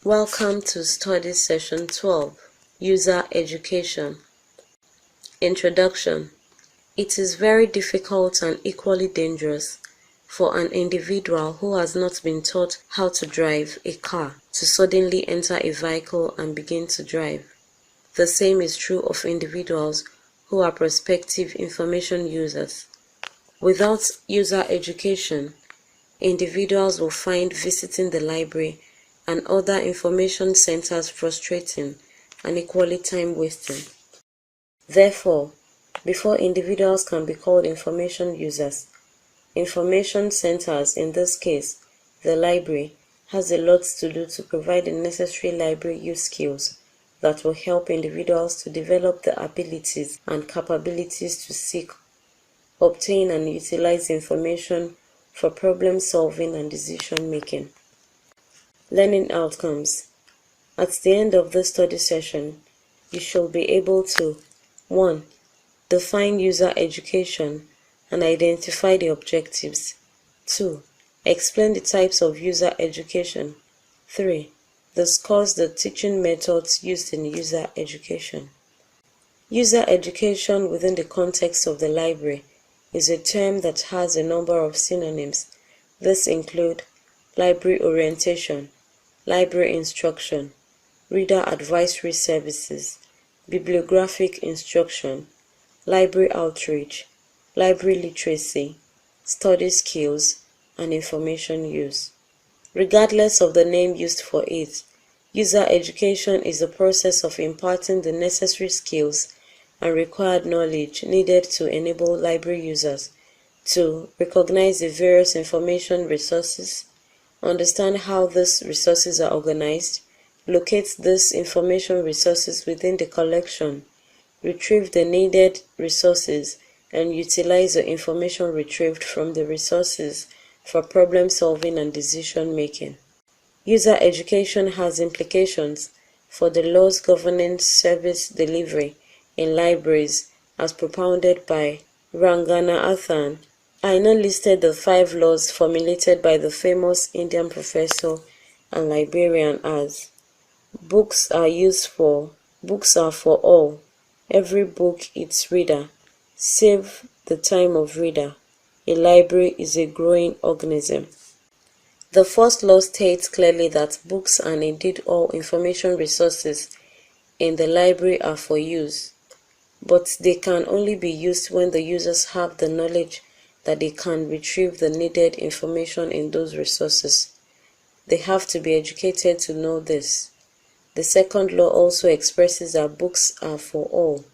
Welcome to Study Session 12, User Education. Introduction. It is very difficult and equally dangerous for an individual who has not been taught how to drive a car to suddenly enter a vehicle and begin to drive. The same is true of individuals who are prospective information users. Without user education, individuals will find visiting the library and other information centers frustrating and equally time-wasting. Therefore, before individuals can be called information users, information centers, in this case, the library, has a lot to do to provide the necessary library use skills that will help individuals to develop the abilities and capabilities to seek, obtain, and utilize information for problem solving and decision making. Learning outcomes. At the end of this study session, you should be able to 1. Define user education and identify the objectives. 2. Explain the types of user education. 3. Discuss the teaching methods used in user education. User education within the context of the library is a term that has a number of synonyms. These include library orientation, library instruction, reader advisory services, bibliographic instruction, library outreach, library literacy, study skills, and information use. Regardless of the name used for it, user education is the process of imparting the necessary skills and required knowledge needed to enable library users to recognize the various information resources, understand how these resources are organized, locate these information resources within the collection, retrieve the needed resources, and utilize the information retrieved from the resources for problem solving and decision making. User education has implications for the laws governing service delivery in libraries as propounded by Ranganathan. I now listed the 5 laws formulated by the famous Indian professor and librarian as: books are for all, every book its reader, save the time of reader, a library is a growing organism. The first law states clearly that books and indeed all information resources in the library are for use, but they can only be used when the users have the knowledge that they can retrieve the needed information in those resources. They have to be educated to know this. The second law also expresses that books are for all.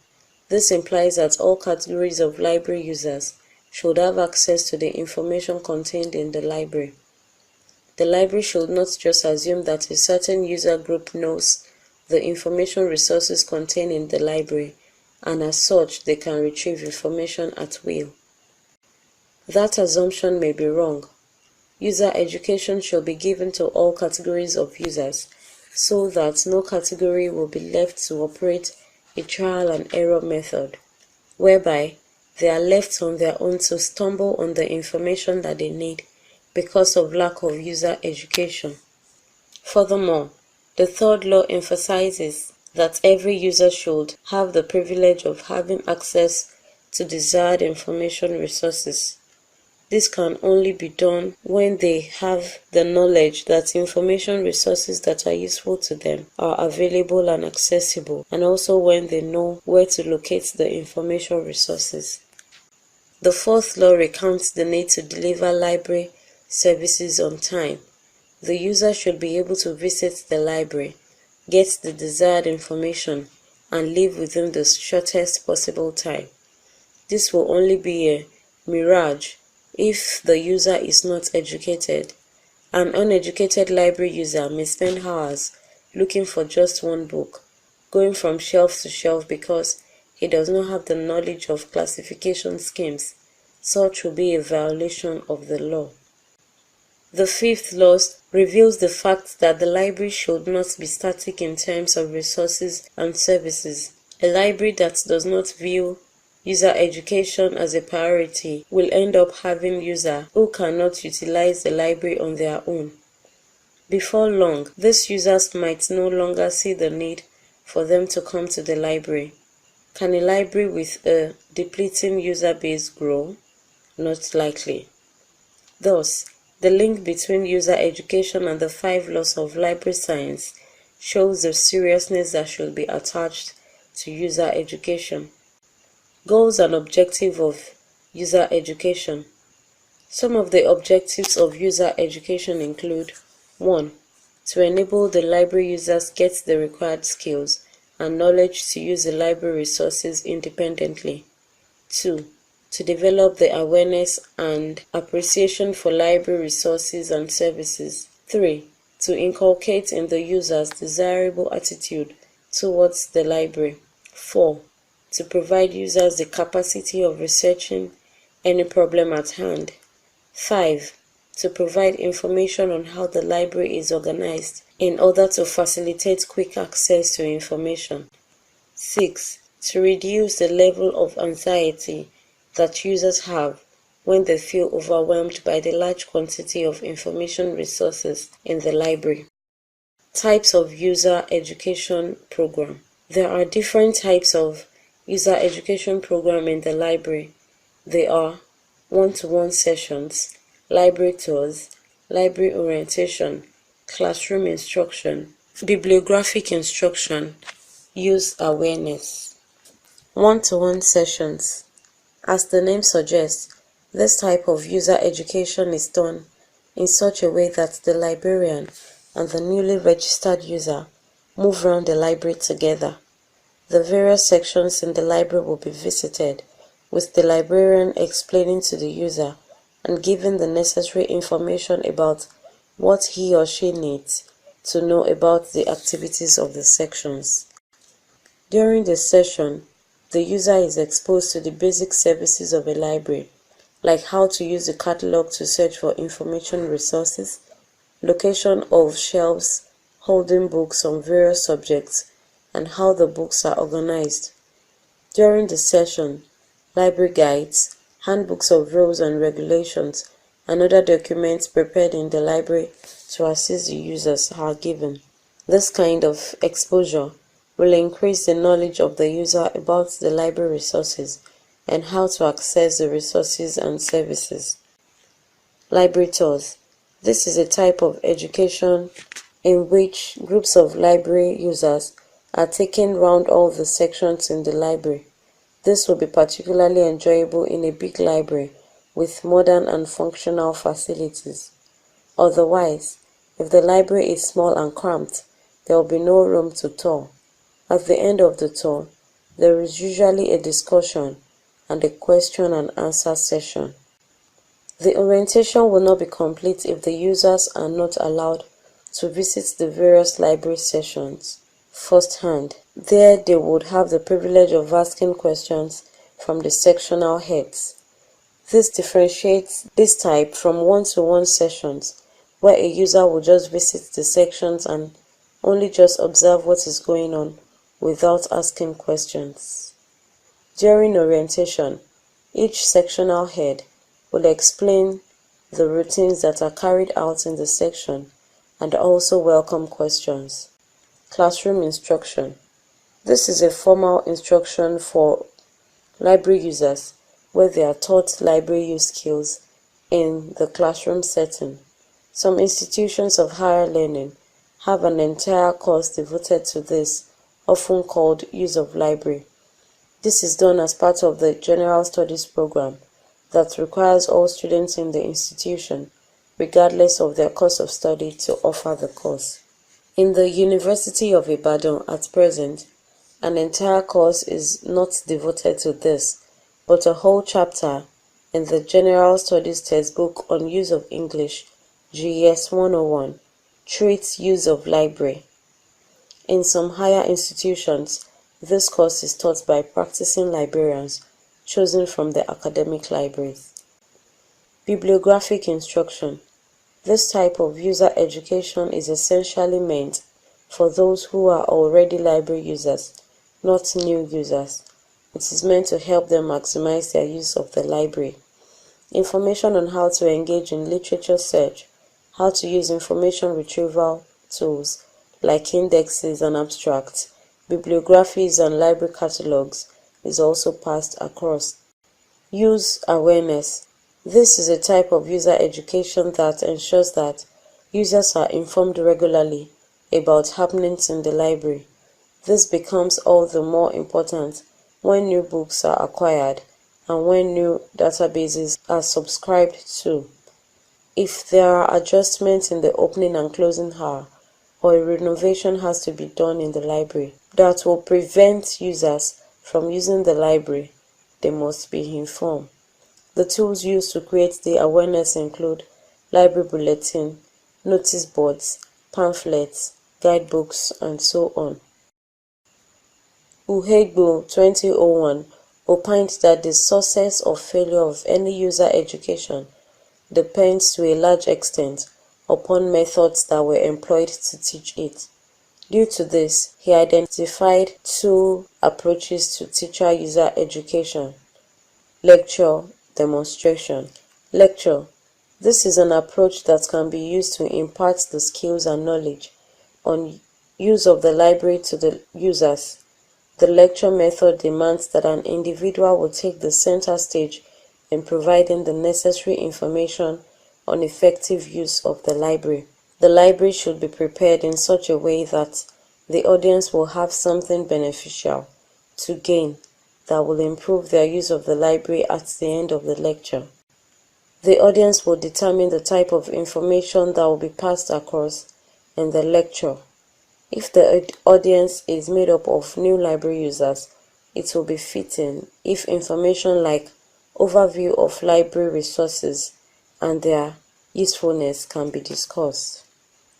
This implies that all categories of library users should have access to the information contained in the library. The library should not just assume that a certain user group knows the information resources contained in the library, and as such they can retrieve information at will. That assumption may be wrong. User education should be given to all categories of users so that no category will be left to operate a trial and error method, whereby they are left on their own to stumble on the information that they need because of lack of user education. Furthermore, the third law emphasizes that every user should have the privilege of having access to desired information resources. This can only be done when they have the knowledge that information resources that are useful to them are available and accessible, and also when they know where to locate the information resources. The fourth law recounts the need to deliver library services on time. The user should be able to visit the library, get the desired information, and leave within the shortest possible time. This will only be a mirage if the user is not educated. An uneducated library user may spend hours looking for just one book, going from shelf to shelf because he does not have the knowledge of classification schemes. Such will be a violation of the law. The fifth law reveals the fact that the library should not be static in terms of resources and services. A library that does not view user education as a priority will end up having users who cannot utilize the library on their own. Before long, these users might no longer see the need for them to come to the library. Can a library with a depleting user base grow? Not likely. Thus, the link between user education and the 5 laws of library science shows the seriousness that should be attached to user education. Goals and objectives of user education. Some of the objectives of user education include 1. To enable the library users get the required skills and knowledge to use the library resources independently. 2. To develop the awareness and appreciation for library resources and services. 3. To inculcate in the users desirable attitude towards the library. 4. To provide users the capacity of researching any problem at hand. 5. To provide information on how the library is organized in order to facilitate quick access to information. 6. To reduce the level of anxiety that users have when they feel overwhelmed by the large quantity of information resources in the library. Types of user education program. There are different types of user education program in the library. They are one-to-one sessions, library tours, library orientation, classroom instruction, bibliographic instruction, use awareness. One-to-one sessions. As the name suggests, this type of user education is done in such a way that the librarian and the newly registered user move around the library together. The various sections in the library will be visited, with the librarian explaining to the user and giving the necessary information about what he or she needs to know about the activities of the sections. During the session, the user is exposed to the basic services of a library, like how to use the catalog to search for information resources, location of shelves holding books on various subjects, and how the books are organized. During the session, library guides, handbooks of rules and regulations, and other documents prepared in the library to assist the users are given. This kind of exposure will increase the knowledge of the user about the library resources and how to access the resources and services. Library tours. This is a type of education in which groups of library users are taken round all the sections in the library. This will be particularly enjoyable in a big library with modern and functional facilities. Otherwise, if the library is small and cramped, there will be no room to tour. At the end of the tour, there is usually a discussion and a question and answer session. The orientation will not be complete if the users are not allowed to visit the various library sessions firsthand. There they would have the privilege of asking questions from the sectional heads. This differentiates this type from one-to-one sessions, where a user will just visit the sections and only just observe what is going on without asking questions. During orientation, each sectional head will explain the routines that are carried out in the section and also welcome questions. Classroom instruction. This is a formal instruction for library users where they are taught library use skills in the classroom setting. Some institutions of higher learning have an entire course devoted to this, often called Use of Library. This is done as part of the General Studies program that requires all students in the institution, regardless of their course of study, to offer the course. In the University of Ibadan at present, an entire course is not devoted to this, but a whole chapter in the General Studies textbook on Use of English, GES 101, treats use of library. In some higher institutions, this course is taught by practicing librarians chosen from the academic libraries. Bibliographic instruction. This type of user education is essentially meant for those who are already library users, not new users. It is meant to help them maximize their use of the library. Information on how to engage in literature search, how to use information retrieval tools like indexes and abstracts, bibliographies and library catalogs is also passed across. Use awareness. This is a type of user education that ensures that users are informed regularly about happenings in the library. This becomes all the more important when new books are acquired and when new databases are subscribed to. If there are adjustments in the opening and closing hour, or a renovation has to be done in the library that will prevent users from using the library, they must be informed. The tools used to create the awareness include library bulletin, notice boards, pamphlets, guidebooks, and so on. Uhegbu 2001 opined that the success or failure of any user education depends to a large extent upon methods that were employed to teach it. Due to this, he identified two approaches to teacher user education: lecture, demonstration. Lecture. This is an approach that can be used to impart the skills and knowledge on use of the library to the users. The lecture method demands that an individual will take the center stage in providing the necessary information on effective use of the library. The library should be prepared in such a way that the audience will have something beneficial to gain that will improve their use of the library at the end of the lecture. The audience will determine the type of information that will be passed across in the lecture. If the audience is made up of new library users, it will be fitting if information like overview of library resources and their usefulness can be discussed.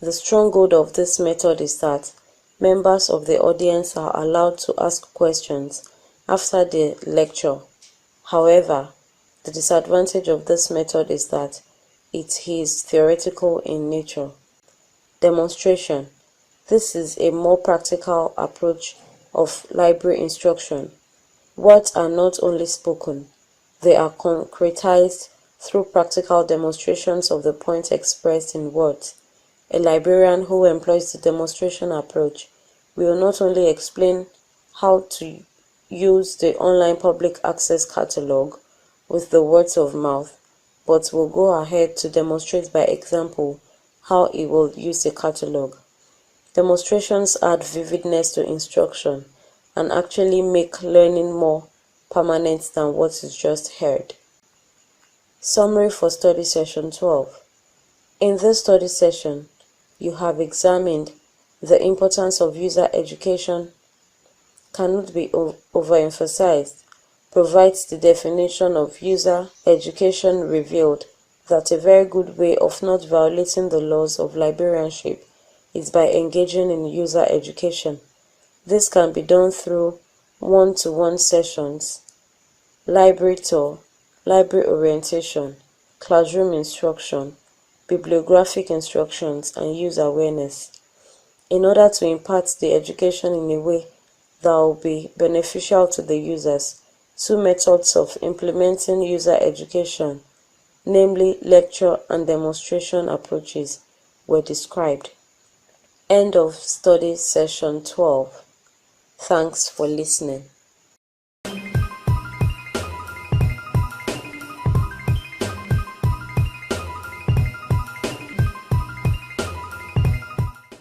The stronghold of this method is that members of the audience are allowed to ask questions after the lecture. However, the disadvantage of this method is that it is theoretical in nature. Demonstration. This is a more practical approach of library instruction. Words are not only spoken, they are concretized through practical demonstrations of the point expressed in words. A librarian who employs the demonstration approach will not only explain how to use the online public access catalog with the words of mouth, but will go ahead to demonstrate by example how he will use the catalog. Demonstrations add vividness to instruction and actually make learning more permanent than what is just heard. Summary for study session 12. In this study session, you have examined the importance of user education, cannot be overemphasized, provides the definition of user education revealed that a very good way of not violating the laws of librarianship is by engaging in user education. This can be done through one-to-one sessions, library tour, library orientation, classroom instruction, bibliographic instructions, and user awareness. In order to impart the education in a way that will be beneficial to the users, two methods of implementing user education, namely lecture and demonstration approaches, were described. End of study session 12. Thanks for listening.